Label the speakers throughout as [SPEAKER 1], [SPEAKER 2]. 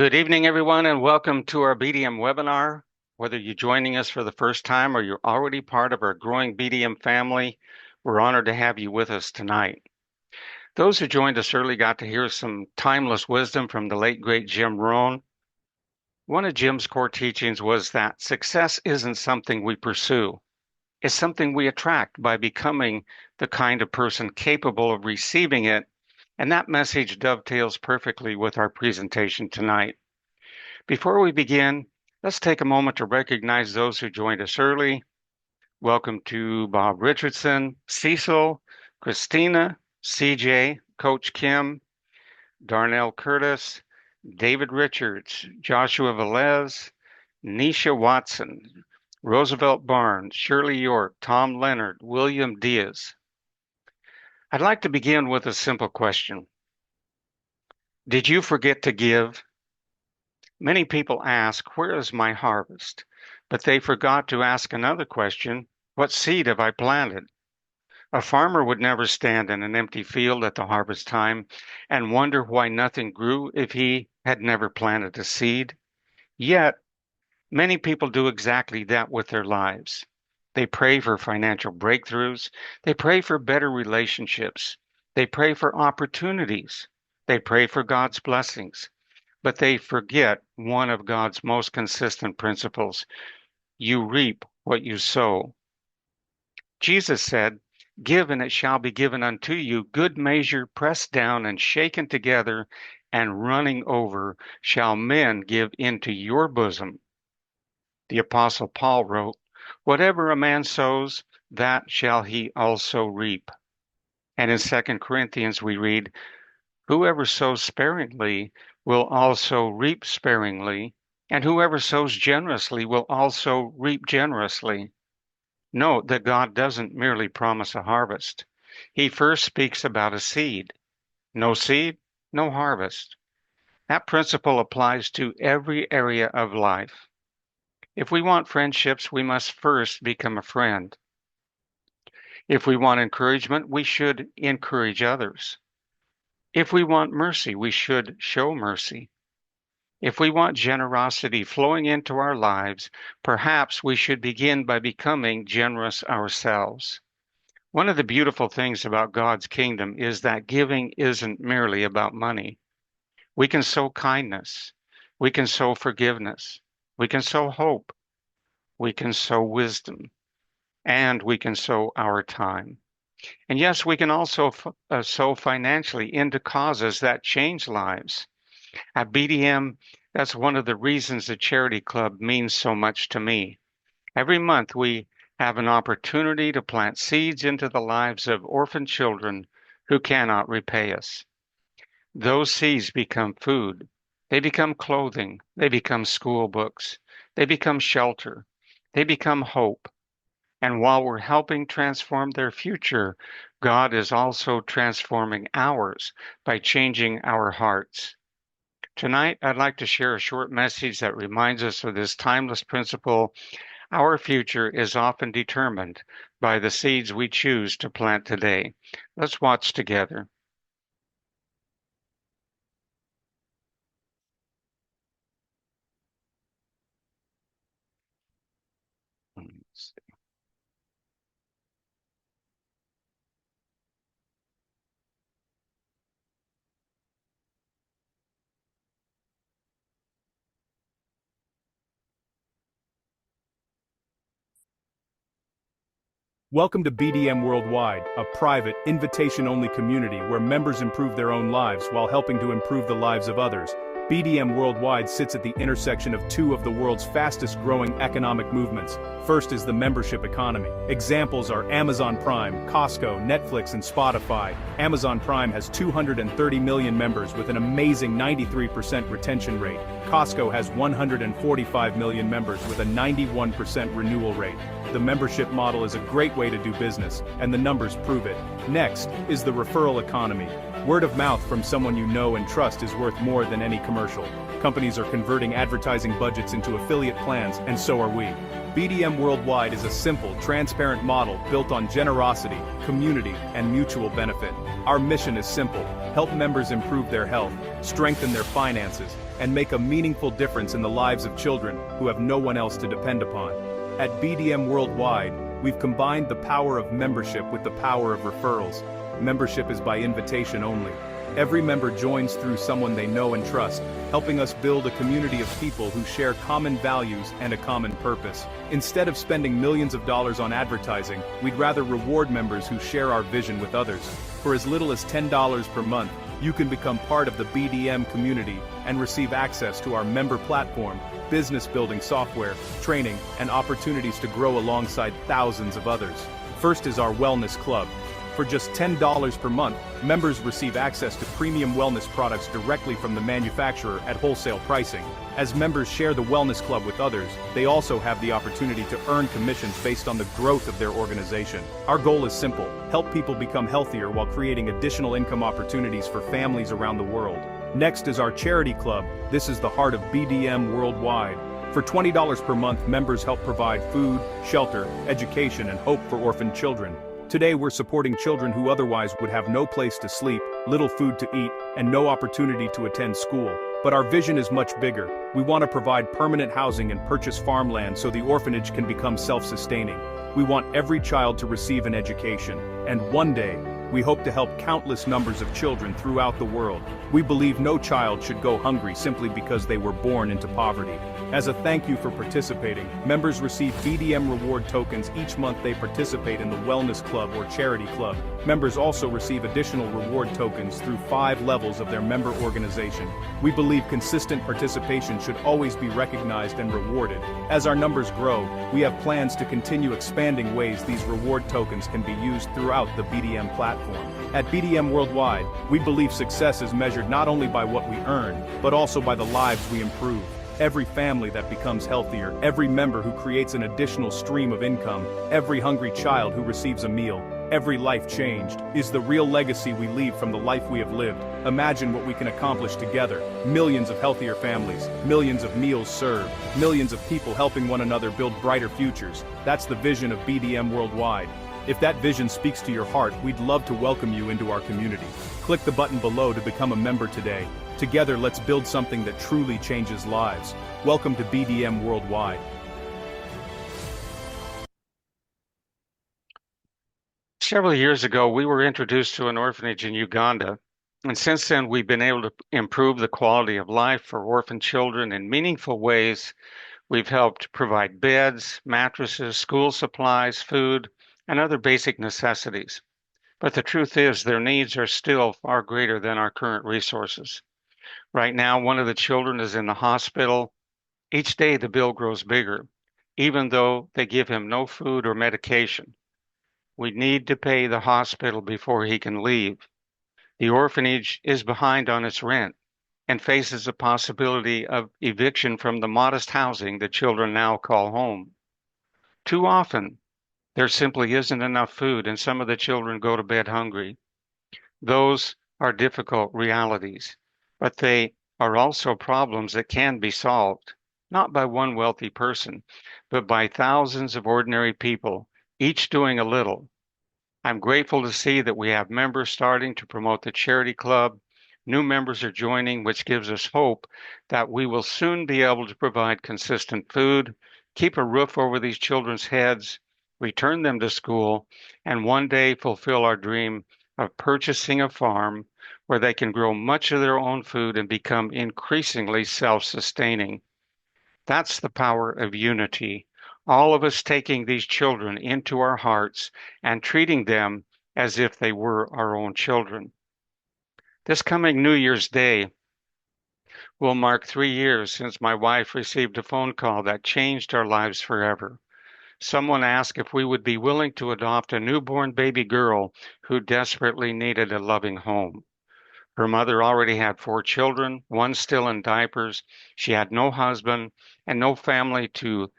[SPEAKER 1] Good evening, everyone, and welcome to our BDM webinar. Whether you're joining us for the first time or you're already part of our growing BDM family, we're honored to have you with us tonight. Those who joined us early got to hear some timeless wisdom from the late, great Jim Rohn. One of Jim's core teachings was that success isn't something we pursue. It's something we attract by becoming the kind of person capable of receiving it, and that message dovetails perfectly with our presentation tonight. Before we begin, let's take a moment to recognize those who joined us early. Welcome to Bob Richardson, Cecil, Christina, CJ, Coach Kim, Darnell Curtis, David Richards, Joshua Velez, Nisha Watson, Roosevelt Barnes, Shirley York, Tom Leonard, William Diaz. I'd like to begin with a simple question. Did you forget to give? Many people ask, where is my harvest? But they forgot to ask another question, what seed have I planted? A farmer would never stand in an empty field at the harvest time and wonder why nothing grew if he had never planted a seed. Yet, many people do exactly that with their lives. They pray for financial breakthroughs. They pray for better relationships. They pray for opportunities. They pray for God's blessings. But they forget one of God's most consistent principles. You reap what you sow. Jesus said, give and it shall be given unto you, good measure, pressed down and shaken together and running over, shall men give into your bosom. The Apostle Paul wrote, whatever a man sows, that shall he also reap. And in 2 Corinthians we read, whoever sows sparingly will also reap sparingly, and whoever sows generously will also reap generously. Note that God doesn't merely promise a harvest. He first speaks about a seed. No seed, no harvest. That principle applies to every area of life. If we want friendships, we must first become a friend. If we want encouragement, we should encourage others. If we want mercy, we should show mercy. If we want generosity flowing into our lives, perhaps we should begin by becoming generous ourselves. One of the beautiful things about God's kingdom is that giving isn't merely about money. We can sow kindness. We can sow forgiveness. We can sow hope. We can sow wisdom. And we can sow our time. And yes, we can also sow financially into causes that change lives. At BDM, that's one of the reasons the Charity Club means so much to me. Every month, we have an opportunity to plant seeds into the lives of orphan children who cannot repay us. Those seeds become food. They become clothing. They become school books. They become shelter. They become hope. And while we're helping transform their future, God is also transforming ours by changing our hearts. Tonight, I'd like to share a short message that reminds us of this timeless principle. Our future is often determined by the seeds we choose to plant today. Let's watch together. Let's see.
[SPEAKER 2] Welcome to BDM Worldwide, a private, invitation-only community where members improve their own lives while helping to improve the lives of others. BDM Worldwide sits at the intersection of two of the world's fastest-growing economic movements. First is the membership economy. Examples are Amazon Prime, Costco, Netflix, and Spotify. Amazon Prime has 230 million members with an amazing 93% retention rate. Costco has 145 million members with a 91% renewal rate. The membership model is a great way to do business, and the numbers prove it. Next is the referral economy. Word of mouth from someone you know and trust is worth more than any commercial. Companies are converting advertising budgets into affiliate plans, and so are we. BDM Worldwide is a simple, transparent model built on generosity, community, and mutual benefit. Our mission is simple: help members improve their health, strengthen their finances, and make a meaningful difference in the lives of children who have no one else to depend upon. At BDM Worldwide, we've combined the power of membership with the power of referrals. Membership is by invitation only. Every member joins through someone they know and trust, helping us build a community of people who share common values and a common purpose. Instead of spending millions of dollars on advertising, we'd rather reward members who share our vision with others. For as little as $10 per month, you can become part of the BDM community and receive access to our member platform, business building software, training, and opportunities to grow alongside thousands of others. First is our Wellness Club. For just $10 per month, members receive access to premium wellness products directly from the manufacturer at wholesale pricing. As members share the Wellness Club with others, they also have the opportunity to earn commissions based on the growth of their organization. Our goal is simple: help people become healthier while creating additional income opportunities for families around the world. Next is our Charity Club. This is the heart of BDM Worldwide. For $20 per month, members help provide food, shelter, education, and hope for orphaned children. Today we're supporting children who otherwise would have no place to sleep, little food to eat, and no opportunity to attend school. But our vision is much bigger. We want to provide permanent housing and purchase farmland so the orphanage can become self-sustaining. We want every child to receive an education, and one day, we hope to help countless numbers of children throughout the world. We believe no child should go hungry simply because they were born into poverty. As a thank you for participating, members receive BDM reward tokens each month they participate in the Wellness Club or Charity Club. Members also receive additional reward tokens through 5 levels of their member organization. We believe consistent participation should always be recognized and rewarded. As our numbers grow, we have plans to continue expanding ways these reward tokens can be used throughout the BDM platform. At BDM Worldwide, we believe success is measured not only by what we earn, but also by the lives we improve. Every family that becomes healthier, every member who creates an additional stream of income, every hungry child who receives a meal, every life changed, is the real legacy we leave from the life we have lived. Imagine what we can accomplish together. Millions of healthier families, millions of meals served, millions of people helping one another build brighter futures. That's the vision of BDM Worldwide. If that vision speaks to your heart, we'd love to welcome you into our community. Click the button below to become a member today. Together, let's build something that truly changes lives. Welcome to BDM Worldwide.
[SPEAKER 1] Several years ago, we were introduced to an orphanage in Uganda, and since then we've been able to improve the quality of life for orphan children in meaningful ways. We've helped provide beds, mattresses, school supplies, food, and other basic necessities. But the truth is, their needs are still far greater than our current resources. Right now, one of the children is in the hospital. Each day the bill grows bigger, even though they give him no food or medication. We need to pay the hospital before he can leave. The orphanage is behind on its rent and faces a possibility of eviction from the modest housing the children now call home. Too often, there simply isn't enough food, and some of the children go to bed hungry. Those are difficult realities, but they are also problems that can be solved, not by one wealthy person, but by thousands of ordinary people, each doing a little. I'm grateful to see that we have members starting to promote the Charity Club. New members are joining, which gives us hope that we will soon be able to provide consistent food, keep a roof over these children's heads, return them to school, and one day fulfill our dream of purchasing a farm where they can grow much of their own food and become increasingly self-sustaining. That's the power of unity. All of us taking these children into our hearts and treating them as if they were our own children. This coming New Year's Day will mark 3 years since my wife received a phone call that changed our lives forever. Someone asked if we would be willing to adopt a newborn baby girl who desperately needed a loving home. Her mother already had 4 children, one still in diapers. She had no husband and no family to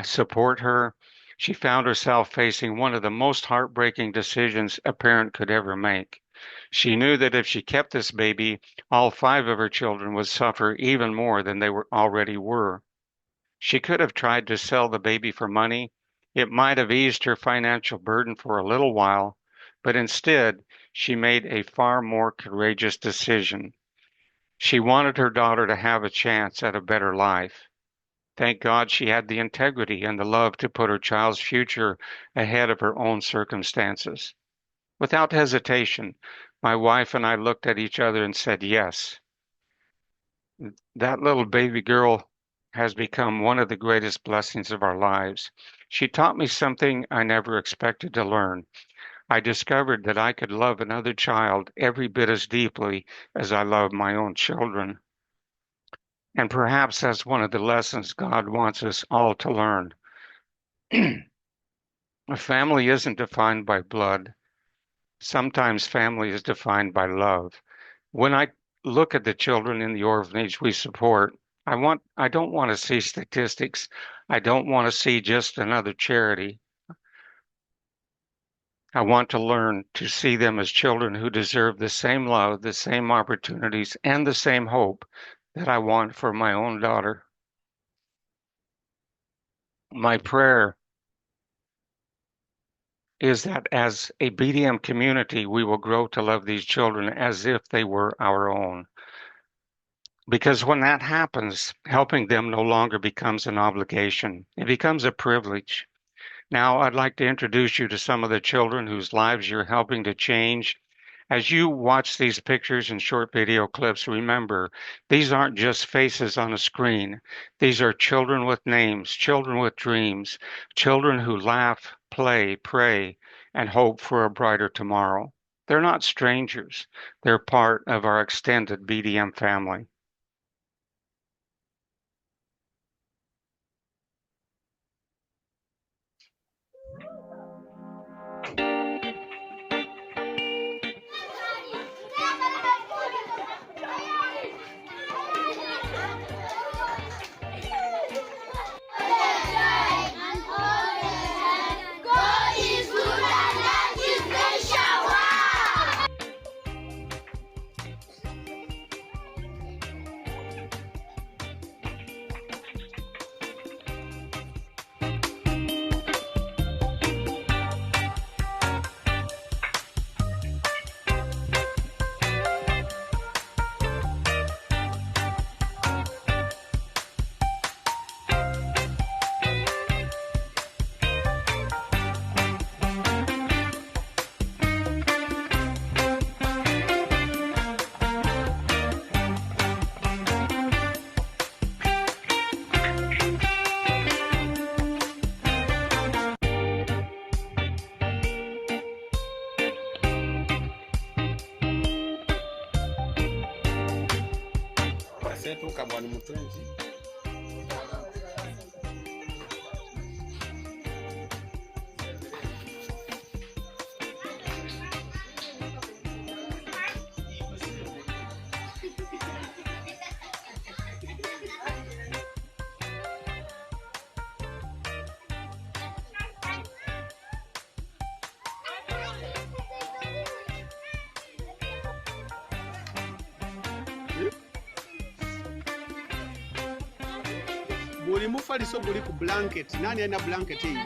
[SPEAKER 1] support her. She found herself facing one of the most heartbreaking decisions a parent could ever make. She knew that if she kept this baby, all 5 of her children would suffer even more than they already were. She could have tried to sell the baby for money. It might have eased her financial burden for a little while, but instead, she made a far more courageous decision. She wanted her daughter to have a chance at a better life. Thank God she had the integrity and the love to put her child's future ahead of her own circumstances. Without hesitation, my wife and I looked at each other and said, yes, that little baby girl has become one of the greatest blessings of our lives. She taught me something I never expected to learn. I discovered that I could love another child every bit as deeply as I love my own children. And perhaps that's one of the lessons God wants us all to learn. A family isn't defined by blood. Sometimes family is defined by love. When I look at the children in the orphanage we support, I don't want to see statistics. I don't want to see just another charity. I want to learn to see them as children who deserve the same love, the same opportunities, and the same hope that I want for my own daughter. My prayer is that as a BDM community, we will grow to love these children as if they were our own. Because when that happens, helping them no longer becomes an obligation. It becomes a privilege. Now, I'd like to introduce you to some of the children whose lives you're helping to change. As you watch these pictures and short video clips, remember, these aren't just faces on a screen. These are children with names, children with dreams, children who laugh, play, pray, and hope for a brighter tomorrow. They're not strangers. They're part of our extended BDM family.
[SPEAKER 3] Setuka bwana mtwenzi. Buli mufaliso buli ku blanket. Nani ana blanket hiyo?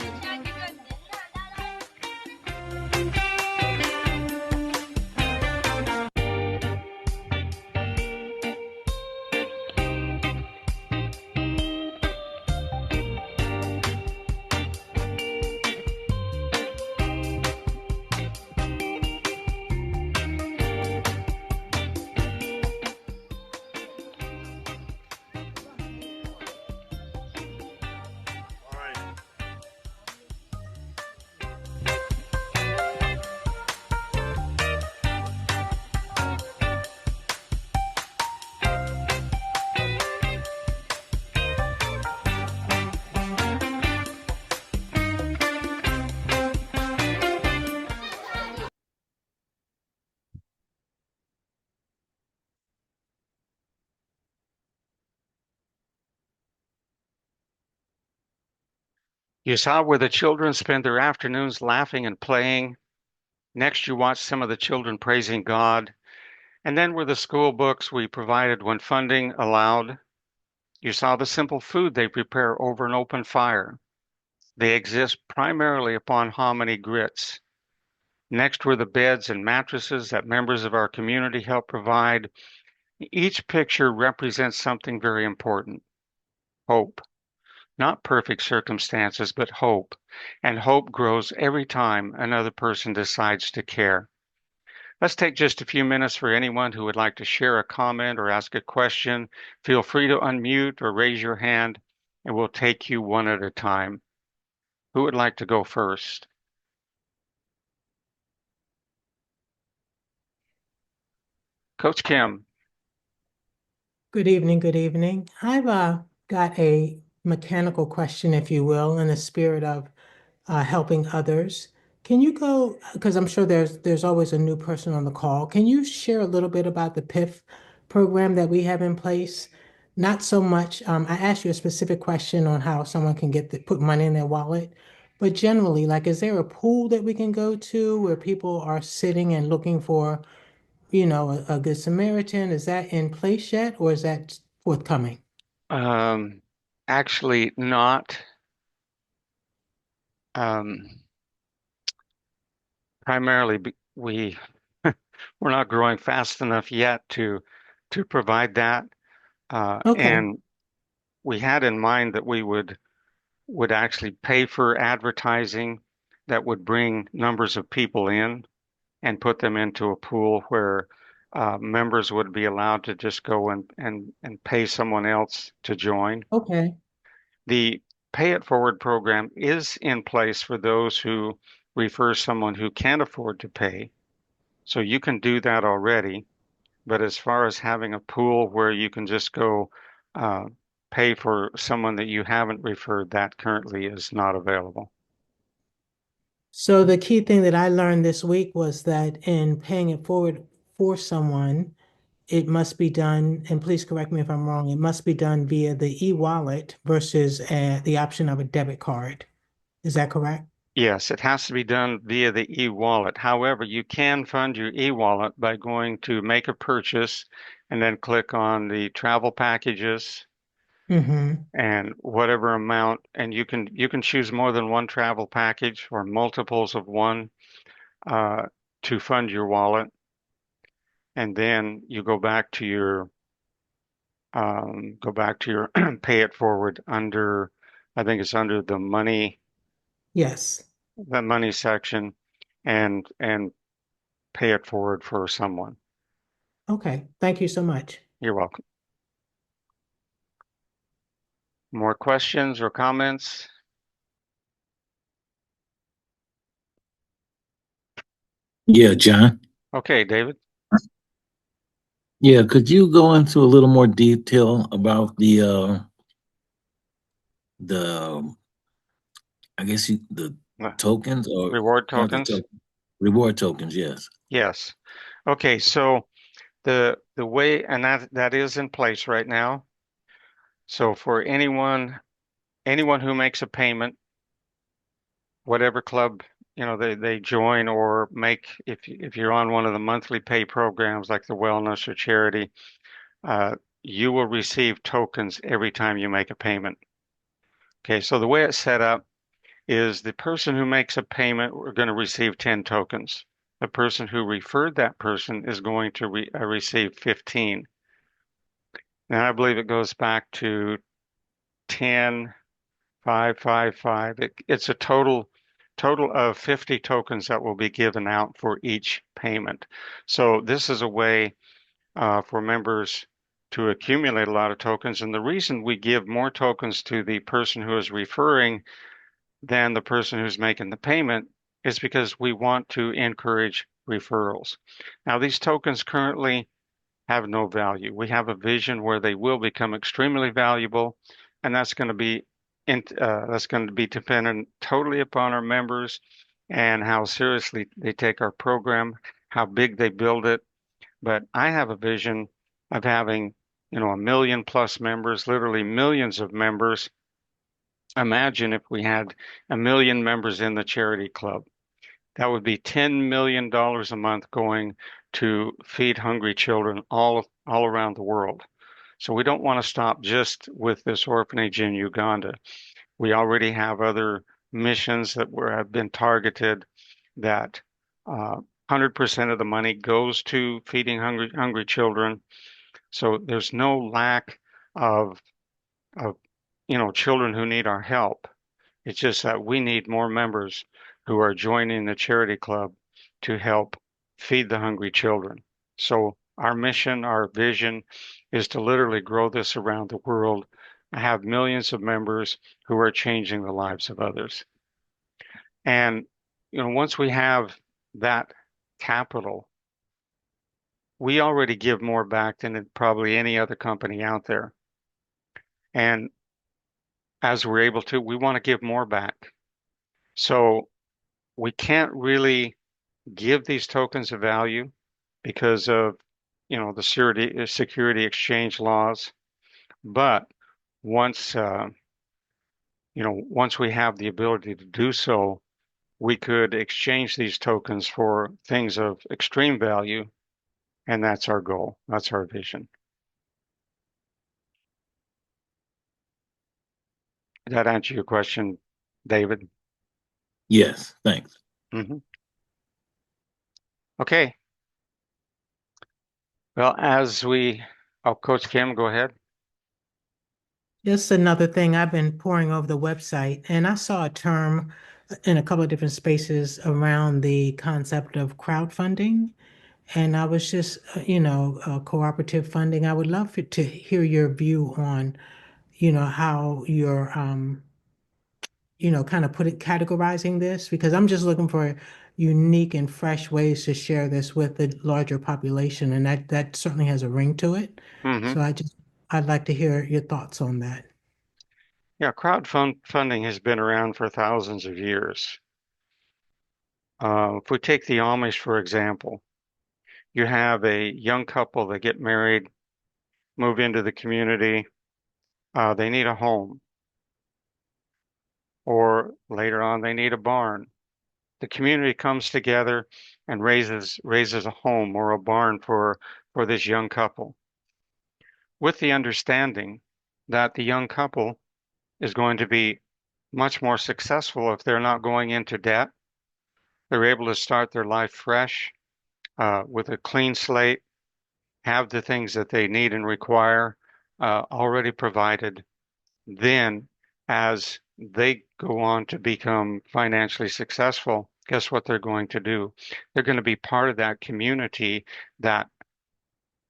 [SPEAKER 1] You saw where the children spend their afternoons laughing and playing. Next, you watched some of the children praising God. And then were the school books we provided when funding allowed. You saw the simple food they prepare over an open fire. They exist primarily upon hominy grits. Next were the beds and mattresses that members of our community help provide. Each picture represents something very important: hope. Not perfect circumstances, but hope. And hope grows every time another person decides to care. Let's take just a few minutes for anyone who would like to share a comment or ask a question. Feel free to unmute or raise your hand, and we'll take you one at a time. Who would like to go first? Coach Kim.
[SPEAKER 4] Good evening, good evening. I've got a mechanical question, if you will, in the spirit of helping others. Can you go, because I'm sure there's always a new person on the call. Can you share a little bit about the PIF program that we have in place? Not so much, I asked you a specific question on how someone can put money in their wallet, but generally, like, is there a pool that we can go to where people are sitting and looking for a Good Samaritan? Is that in place yet, or is that forthcoming?
[SPEAKER 1] Um, Actually, not. Um, Primarily, we're not growing fast enough yet to provide that.
[SPEAKER 4] Okay,
[SPEAKER 1] And we had in mind that we would actually pay for advertising that would bring numbers of people in and put them into a pool where members would be allowed to just go and pay someone else to join.
[SPEAKER 4] okay.
[SPEAKER 1] The Pay It Forward program is in place for those who refer someone who can't afford to pay. So you can do that already. But as far as having a pool where you can just go uh, pay for someone that you haven't referred, that currently is not available.
[SPEAKER 4] So the key thing that I learned this week was that in paying it forward for someone, it must be done, and please correct me if I'm wrong, it must be done via the e-wallet versus the option of a debit card. Is that correct?
[SPEAKER 1] Yes, it has to be done via the e-wallet. However, you can fund your e-wallet by going to make a purchase and then click on the travel packages
[SPEAKER 4] Mm-hmm.
[SPEAKER 1] and whatever amount, and you can choose more than one travel package or multiples of one uh, to fund your wallet, and then you go back to your pay it forward under, I think it's under
[SPEAKER 4] Yes.
[SPEAKER 1] the money section, and pay it forward for someone.
[SPEAKER 4] Okay. Thank you so much.
[SPEAKER 1] You're welcome. More questions or comments?
[SPEAKER 5] Yeah, John.
[SPEAKER 1] Okay, David.
[SPEAKER 5] Yeah, could you go into a little more detail about the I guess the
[SPEAKER 1] Uh,
[SPEAKER 5] tokens or
[SPEAKER 1] Reward
[SPEAKER 5] not the
[SPEAKER 1] tokens?
[SPEAKER 5] token reward tokens? Yes.
[SPEAKER 1] Yes. Okay, so the way, and that is in place right now. So for anyone who makes a payment, whatever club they join or make, if you're on one of the monthly pay programs like the wellness or charity, uh, you will receive tokens every time you make a payment. Okay, so the way it's set up is the person who makes a payment, we're going to receive 10 tokens. The person who referred that person is going to receive 15. And I believe it goes back to 10, 5, 5, 5. It's a total of 50 tokens that will be given out for each payment. So this is a way for members to accumulate a lot of tokens. And the reason we give more tokens to the person who is referring than the person who's making the payment is because we want to encourage referrals. Now, these tokens currently have no value. We have a vision where they will become extremely valuable, and that's going to be dependent totally upon our members and how seriously they take our program, how big they build it. But I have a vision of having, 1 million plus members, literally millions of members. Imagine if we had 1 million members in the charity club. That would be $10 million a month going to feed hungry children all around the world. So we don't want to stop just with this orphanage in Uganda. We already have other missions that have been targeted that 100% of the money goes to feeding hungry children. So there's no lack of children who need our help. It's just that we need more members who are joining the charity club to help feed the hungry children. So our mission, our vision is to literally grow this around the world, have millions of members who are changing the lives of others. And, once we have that capital, we already give more back than probably any other company out there. And as we're able to, we want to give more back. So we can't really give these tokens of value because of, the security exchange laws. But once, once we have the ability to do so, we could exchange these tokens for things of extreme value, and that's our goal. That's our vision. Did that answer your question, David?
[SPEAKER 5] Yes, thanks.
[SPEAKER 1] Mm-hmm. Okay. Well, Coach Kim, go ahead.
[SPEAKER 4] Just another thing, I've been poring over the website and I saw a term in a couple of different spaces around the concept of crowdfunding. And I was just, cooperative funding. I would love to hear your view on, how you're, kind of categorizing this, because I'm just looking for unique and fresh ways to share this with the larger population. And that certainly has a ring to it.
[SPEAKER 1] Mm-hmm.
[SPEAKER 4] So I'd like to hear your thoughts on that.
[SPEAKER 1] Yeah, crowdfunding has been around for thousands of years. If we take the Amish, for example, you have a young couple that get married, move into the community, they need a home, or later on they need a barn. The community comes together and raises a home or a barn for this young couple, with the understanding that the young couple is going to be much more successful if they're not going into debt. They're able to start their life fresh, with a clean slate, have the things that they need and require already provided. Then, as they go on to become financially successful, guess what they're going to do? They're going to be part of that community that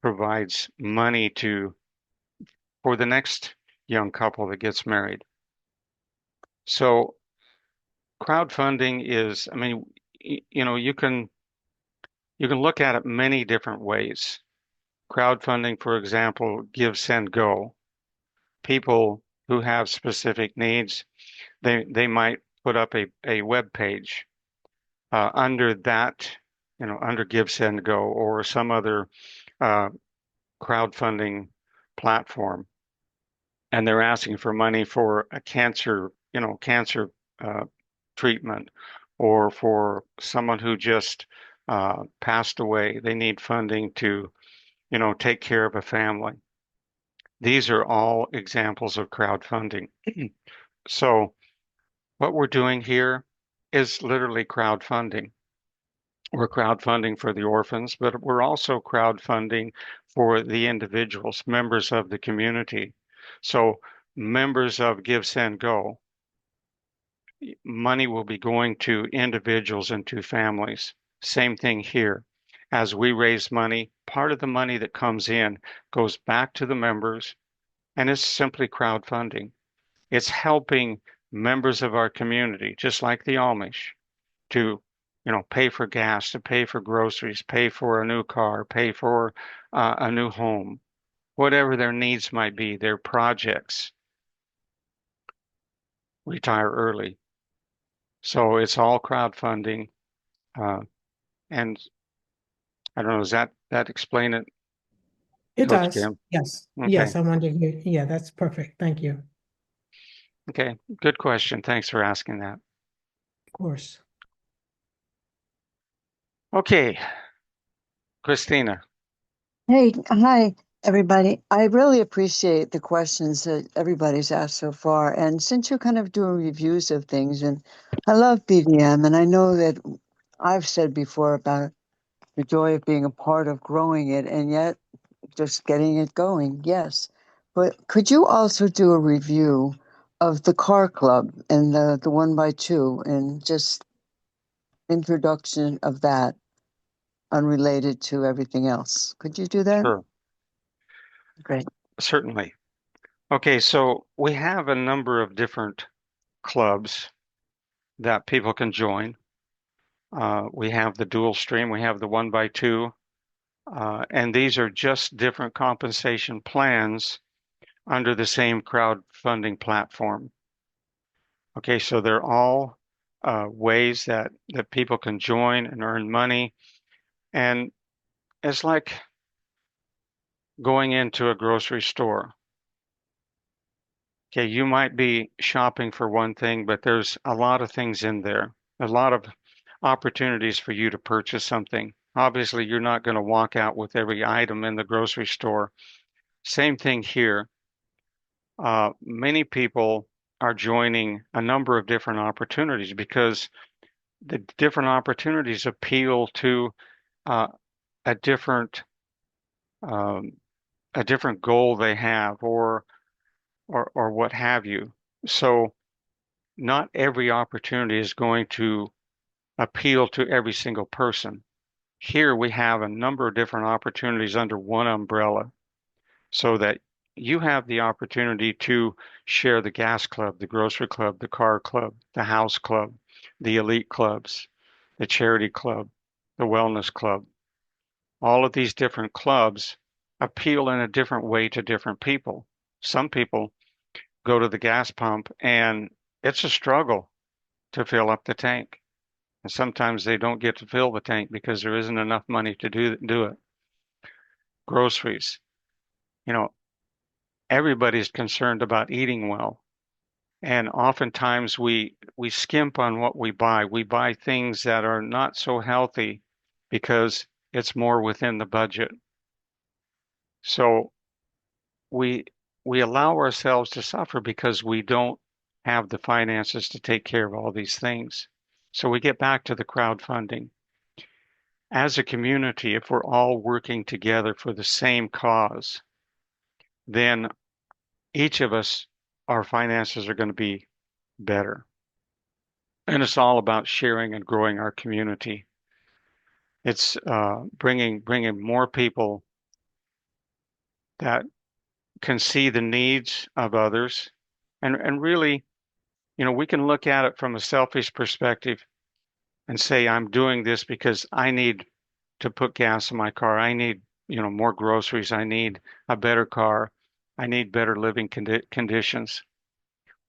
[SPEAKER 1] provides money for the next young couple that gets married. So crowdfunding is, you can look at it many different ways. Crowdfunding, for example, Give, Send, Go. People who have specific needs, they might put up a web page under that, under Give, Send, Go or some other crowdfunding platform, and they're asking for money for a cancer treatment, or for someone who just passed away. They need funding to, take care of a family. These are all examples of crowdfunding. So what we're doing here is literally crowdfunding. We're crowdfunding for the orphans, but we're also crowdfunding for the individuals, members of the community. So members of Give, Send, Go, money will be going to individuals and to families. Same thing here. As we raise money, part of the money that comes in goes back to the members, and it's simply crowdfunding. It's helping members of our community, just like the Amish, to pay for gas, to pay for groceries, pay for a new car, pay for a new home, whatever their needs might be, their projects, retire early. So it's all crowdfunding. And I don't know, does that explain it?
[SPEAKER 4] It
[SPEAKER 1] Coach
[SPEAKER 4] does.
[SPEAKER 1] Kim?
[SPEAKER 4] Yes.
[SPEAKER 1] Okay.
[SPEAKER 4] Yes, I wanted to hear. Yeah, that's perfect. Thank you.
[SPEAKER 1] Okay, good question. Thanks for asking that.
[SPEAKER 4] Of course.
[SPEAKER 1] Okay, Christina.
[SPEAKER 6] Hey, hi, everybody. I really appreciate the questions that everybody's asked so far. And since you're kind of doing reviews of things, and I love BDM, and I know that I've said before about the joy of being a part of growing it, and yet just getting it going, yes. But could you also do a review of the car club and the 1x2 and just introduction of that unrelated to everything else? Could you do that?
[SPEAKER 1] Sure,
[SPEAKER 6] Great.
[SPEAKER 1] certainly. Okay, so we have a number of different clubs that people can join. We have the dual stream, we have the 1x2, and these are just different compensation plans under the same crowdfunding platform. Okay, so they're all ways that people can join and earn money, and it's like going into a grocery store. Okay, you might be shopping for one thing, but there's a lot of things in there, a lot of opportunities for you to purchase something. Obviously, you're not going to walk out with every item in the grocery store. Same thing here. Many people are joining a number of different opportunities because the different opportunities appeal to uh, a different um, a different goal they have, or what have you. So not every opportunity is going to appeal to every single person. Here we have a number of different opportunities under one umbrella so that you have the opportunity to share the gas club, the grocery club, the car club, the house club, the elite clubs, the charity club, the wellness club. All of these different clubs appeal in a different way to different people. Some people go to the gas pump and it's a struggle to fill up the tank. And sometimes they don't get to fill the tank because there isn't enough money to do it. Groceries, you know, everybody's concerned about eating well. And oftentimes we skimp on what we buy. We buy things that are not so healthy because it's more within the budget. So we we allow ourselves to suffer because we don't have the finances to take care of all these things. So we get back to the crowdfunding. As a community, if we're all working together for the same cause, then each of us, our finances are going to be better. And it's all about sharing and growing our community. It's bringing more people that can see the needs of others, and really, we can look at it from a selfish perspective and say, I'm doing this because I need to put gas in my car. I need, more groceries. I need a better car. I need better living conditions.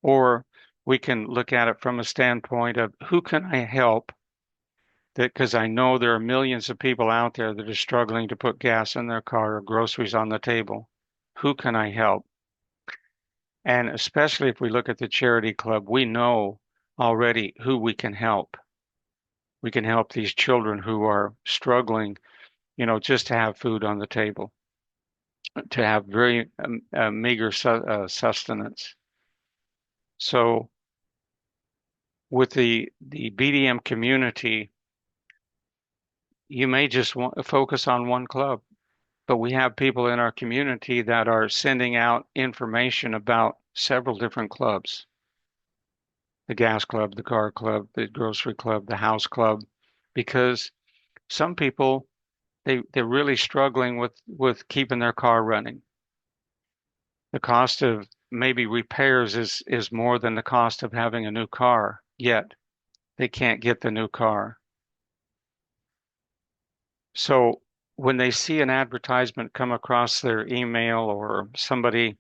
[SPEAKER 1] Or we can look at it from a standpoint of who can I help? That because I know there are millions of people out there that are struggling to put gas in their car or groceries on the table. Who can I help? And especially if we look at the charity club, we know already who we can help. We can help these children who are struggling, just to have food on the table, to have very meager sustenance. So with the BDM community, you may just want to focus on one club, but we have people in our community that are sending out information about several different clubs. The gas club, the car club, the grocery club, the house club, because some people they're really struggling with keeping their car running. The cost of maybe repairs is more than the cost of having a new car, yet they can't get the new car. So when they see an advertisement come across their email, or somebody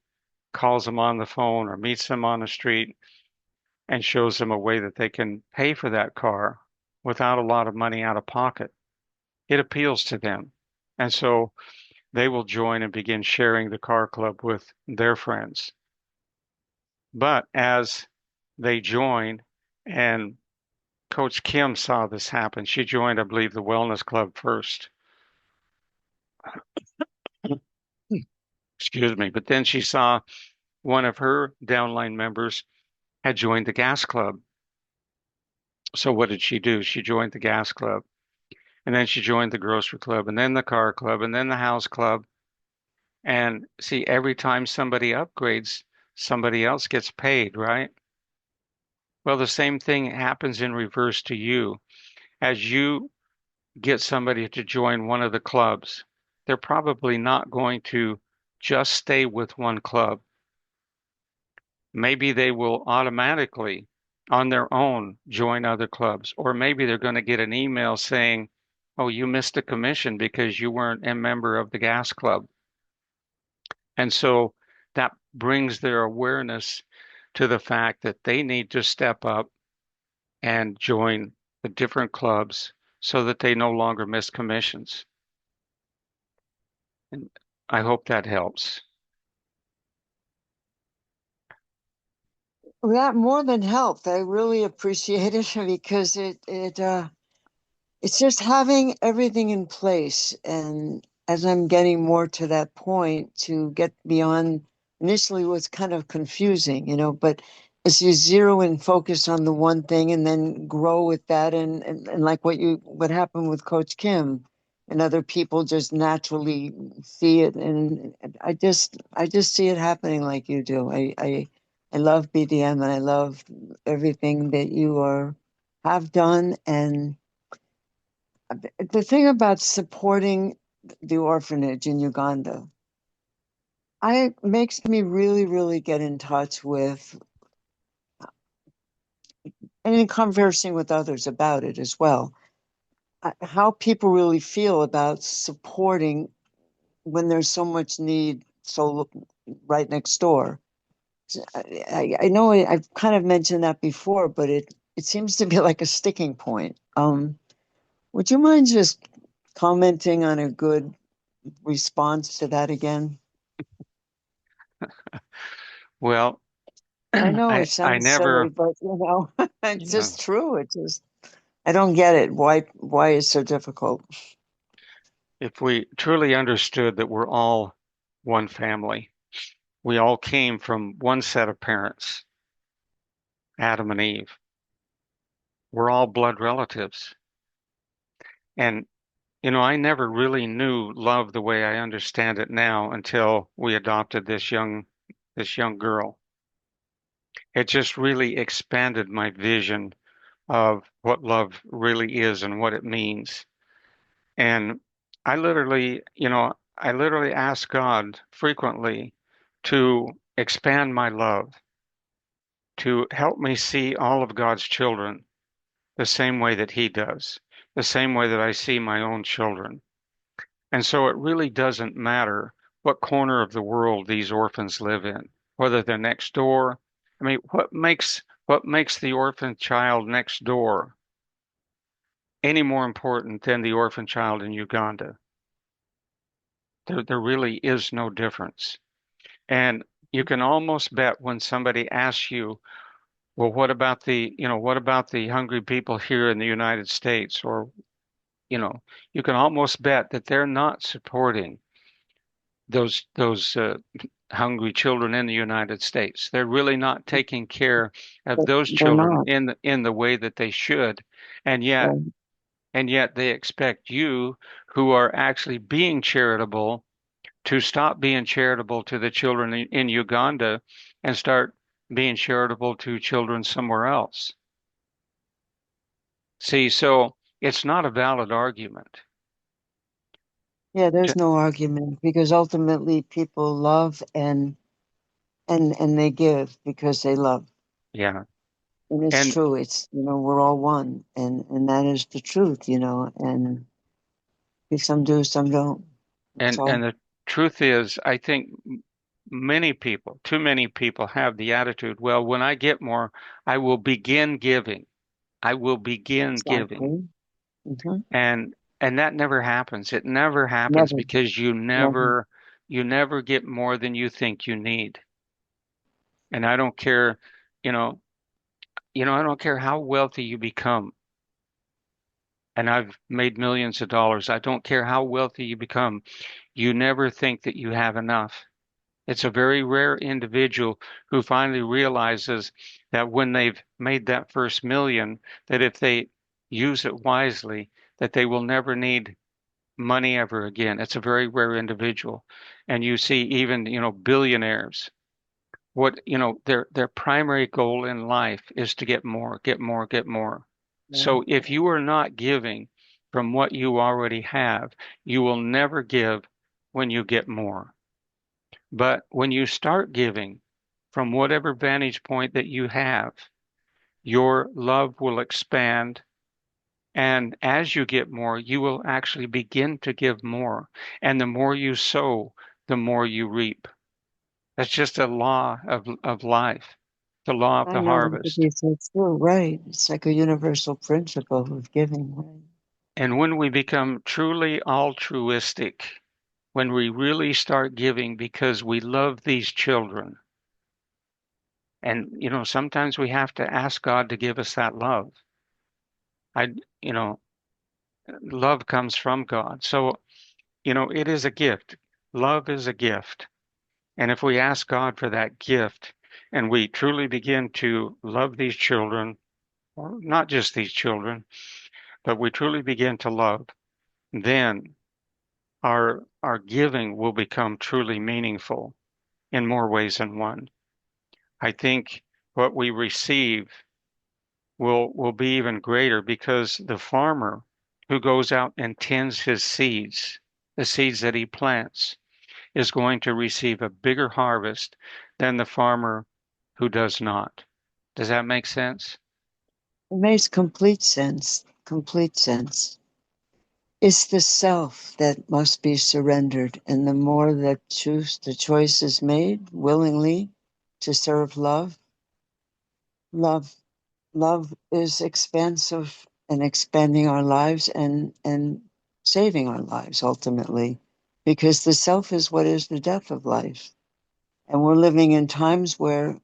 [SPEAKER 1] calls them on the phone or meets them on the street and shows them a way that they can pay for that car without a lot of money out of pocket, it appeals to them. And so they will join and begin sharing the car club with their friends. But as they join, and Coach Kim saw this happen, she joined, I believe, the wellness club first. Excuse me. But then she saw one of her downline members had joined the gas club. So what did she do? She joined the gas club, and then she joined the grocery club, and then the car club, and then the house club. And see, every time somebody upgrades, somebody else gets paid, right? Well, the same thing happens in reverse to you. As you get somebody to join one of the clubs, they're probably not going to just stay with one club. Maybe they will automatically, on their own, join other clubs. Or maybe they're going to get an email saying, oh, you missed a commission because you weren't a member of the gas club. And so that brings their awareness to the fact that they need to step up and join the different clubs so that they no longer miss commissions. And I hope that helps.
[SPEAKER 6] That more than helped. I really appreciate it because it's just having everything in place. And as I'm getting more to that point, to get beyond, initially was kind of confusing, but as you zero and focus on the one thing and then grow with that, and like what happened with Coach Kim, and other people just naturally see it, and I just see it happening like you do. I love BDM, and I love everything that you have done. And the thing about supporting the orphanage in Uganda, it makes me really, really get in touch with, and in conversing with others about it as well, how people really feel about supporting when there's so much need, so right next door. I know I've kind of mentioned that before, but it seems to be like a sticking point. Would you mind just commenting on a good response to that again?
[SPEAKER 1] Well,
[SPEAKER 6] I know it
[SPEAKER 1] I
[SPEAKER 6] sounds silly,
[SPEAKER 1] never,
[SPEAKER 6] but it's
[SPEAKER 1] yeah,
[SPEAKER 6] just true. I don't get it. Why is so difficult?
[SPEAKER 1] if we truly understood that we're all one family, we all came from one set of parents, Adam and Eve. We're all blood relatives. And, I never really knew love the way I understand it now until we adopted this young girl. It just really expanded my vision of what love really is and what it means. And I literally ask God frequently to expand my love, to help me see all of God's children the same way that He does, the same way that I see my own children. And so it really doesn't matter what corner of the world these orphans live in, whether they're next door. I mean, what makes the orphan child next door any more important than the orphan child in Uganda? There really is no difference. And you can almost bet when somebody asks you, well, what about the hungry people here in the United States? Or, you can almost bet that they're not supporting those hungry children in the United States. They're really not taking care of those
[SPEAKER 6] They're
[SPEAKER 1] children
[SPEAKER 6] not.
[SPEAKER 1] in the way that they should. And yet,
[SPEAKER 6] Right.
[SPEAKER 1] and yet they expect you, who are actually being charitable, to stop being charitable to the children in Uganda and start being charitable to children somewhere else. See, so it's not a valid argument.
[SPEAKER 6] Yeah,
[SPEAKER 1] J-
[SPEAKER 6] there's no argument because ultimately people love and they give because they love.
[SPEAKER 1] Yeah.
[SPEAKER 6] And it's
[SPEAKER 1] And
[SPEAKER 6] true. We're all one, and that is the truth. And some do, some don't. That's
[SPEAKER 1] and
[SPEAKER 6] all.
[SPEAKER 1] the truth is, I think many people, too many people have the attitude, well, when I get more, I will begin giving. I will begin giving.
[SPEAKER 6] Exactly. Hmm.
[SPEAKER 1] And that never happens. It never happens
[SPEAKER 6] Never,
[SPEAKER 1] because you
[SPEAKER 6] never.
[SPEAKER 1] never get more than you think you need. And I don't care, you know, I don't care how wealthy you become. And I've made millions of dollars. I don't care how wealthy you become. You never think that you have enough. It's a very rare individual who finally realizes that when they've made that first million, that if they use it wisely, that they will never need money ever again. It's a very rare individual. And you see even, billionaires, their primary goal in life is to get more, get more, get more. So if you are not giving from what you already have, you will never give when you get more. But when you start giving from whatever vantage point that you have, your love will expand. And as you get more, you will actually begin to give more. And the more you sow, the more you reap. That's just a law of life, the law of
[SPEAKER 6] I
[SPEAKER 1] the
[SPEAKER 6] know that to
[SPEAKER 1] harvest.
[SPEAKER 6] be so true, right? It's like a universal principle of giving, right?
[SPEAKER 1] And when we become truly altruistic, when we really start giving because we love these children, and sometimes we have to ask God to give us that love. I, you know, Love comes from God. So, it is a gift. Love is a gift. And if we ask God for that gift and we truly begin to love these children, or not just these children, but we truly begin to love, then our giving will become truly meaningful in more ways than one. I think what we receive will be even greater because the farmer who goes out and tends his seeds, the seeds that he plants, is going to receive a bigger harvest than the farmer who does not. Does that make sense?
[SPEAKER 6] It makes complete sense. Complete sense. It's the self that must be surrendered, and the more that the choice is made willingly to serve love, love, love is expansive and expanding our lives and saving our lives ultimately, because the self is what is the death of life, and we're living in times where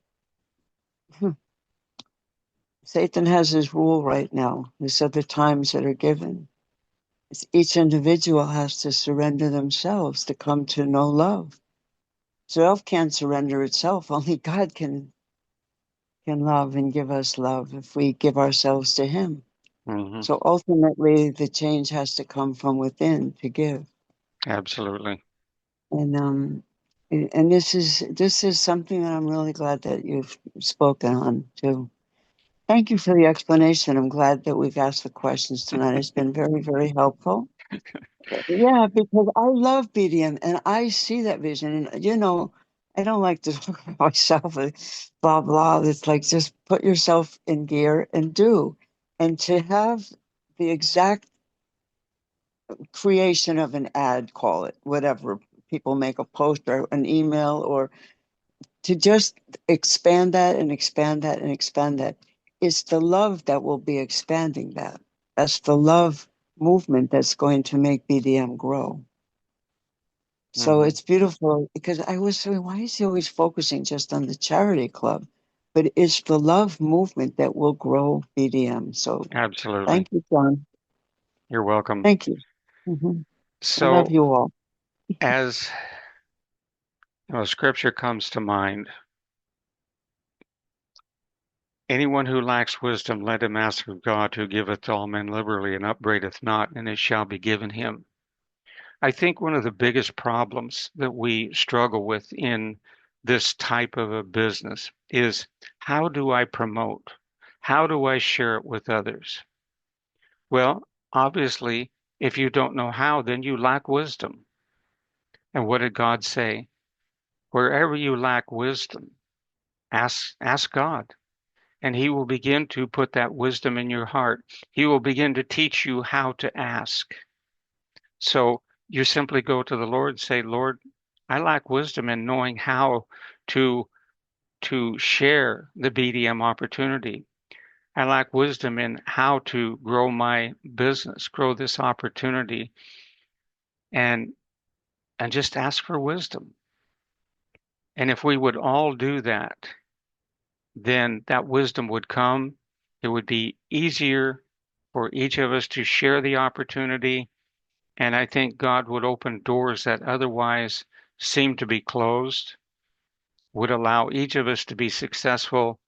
[SPEAKER 6] Satan has his rule right now. These are the times that are given. Each individual has to surrender themselves to come to know love. Self can't surrender itself. Only God can love and give us love if we give ourselves to Him.
[SPEAKER 1] Mm-hmm.
[SPEAKER 6] So ultimately, the change has to come from within to give.
[SPEAKER 1] Absolutely.
[SPEAKER 6] And this is something that I'm really glad that you've spoken on too. Thank you for the explanation. I'm glad that we've asked the questions tonight. It's been very, very helpful. Yeah, because I love BDM and I see that vision. And, I don't like to talk about myself, blah, blah. It's like just put yourself in gear and do. And to have the exact creation of an ad, call it, whatever, people make a post or an email, or to just expand that and expand that and expand that. It's the love that will be expanding that. That's the love movement that's going to make BDM grow. So
[SPEAKER 1] Mm-hmm.
[SPEAKER 6] it's beautiful because I was saying, why is he always focusing just on the charity club? But it's the love movement that will grow BDM. So
[SPEAKER 1] Absolutely.
[SPEAKER 6] thank you, John.
[SPEAKER 1] You're welcome.
[SPEAKER 6] Thank you. I love
[SPEAKER 1] So,
[SPEAKER 6] you all.
[SPEAKER 1] as scripture comes to mind, anyone who lacks wisdom, let him ask of God, who giveth to all men liberally and upbraideth not, and it shall be given him. I think one of the biggest problems that we struggle with in this type of a business is, how do I promote? How do I share it with others? Well, obviously, if you don't know how, then you lack wisdom. And what did God say? Wherever you lack wisdom, ask God, and He will begin to put that wisdom in your heart. He will begin to teach you how to ask. So you simply go to the Lord and say, Lord, I lack wisdom in knowing how to share the BDM opportunity. I lack wisdom in how to grow my business, grow this opportunity, and just ask for wisdom. And if we would all do that, then that wisdom would come. It would be easier for each of us to share the opportunity. And I think God would open doors that otherwise seem to be closed, would allow each of us to be successful,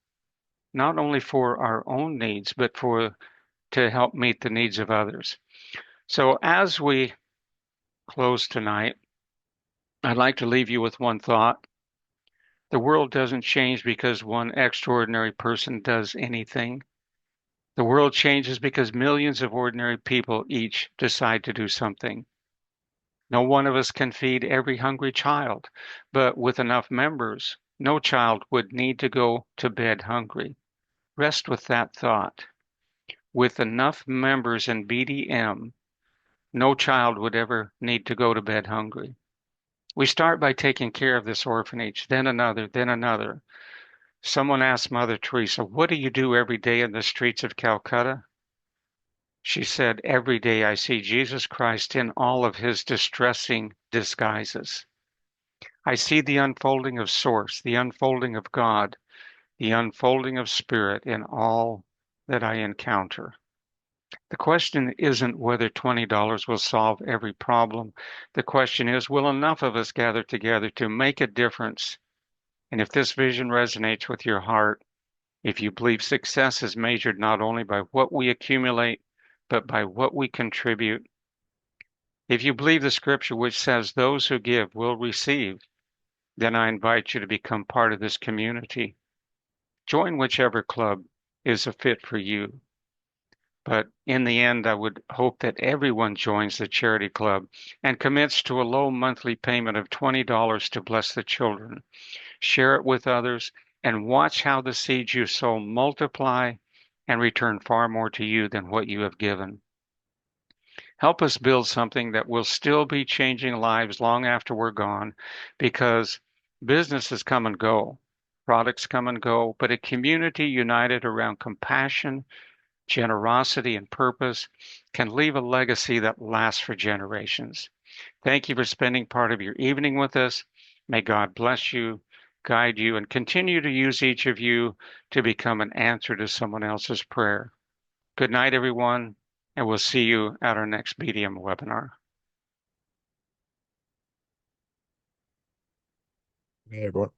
[SPEAKER 1] not only for our own needs, but to help meet the needs of others. So as we close tonight, I'd like to leave you with one thought. The world doesn't change because one extraordinary person does anything. The world changes because millions of ordinary people each decide to do something. No one of us can feed every hungry child, but with enough members, no child would need to go to bed hungry. Rest with that thought. With enough members in BDM, no child would ever need to go to bed hungry. We start by taking care of this orphanage, then another, then another. Someone asked Mother Teresa, "What do you do every day in the streets of Calcutta?" She said, "Every day I see Jesus Christ in all of his distressing disguises. I see the unfolding of Source, the unfolding of God, the unfolding of Spirit in all that I encounter." The question isn't whether $20 will solve every problem. The question is, will enough of us gather together to make a difference? And if this vision resonates with your heart, if you believe success is measured not only by what we accumulate, but by what we contribute, if you believe the scripture which says those who give will receive, then I invite you to become part of this community. Join whichever club is a fit for you. But in the end, I would hope that everyone joins the charity club and commits to a low monthly payment of $20 to bless the children. Share it with others and watch how the seeds you sow multiply and return far more to you than what you have given. Help us build something that will still be changing lives long after we're gone, because businesses come and go, products come and go, but a community united around compassion, generosity, and purpose can leave a legacy that lasts for generations. Thank you for spending part of your evening with us. May God bless you, guide you, and continue to use each of you to become an answer to someone else's prayer. Good night, everyone, and we'll see you at our next BDM webinar.
[SPEAKER 7] Hey, everyone.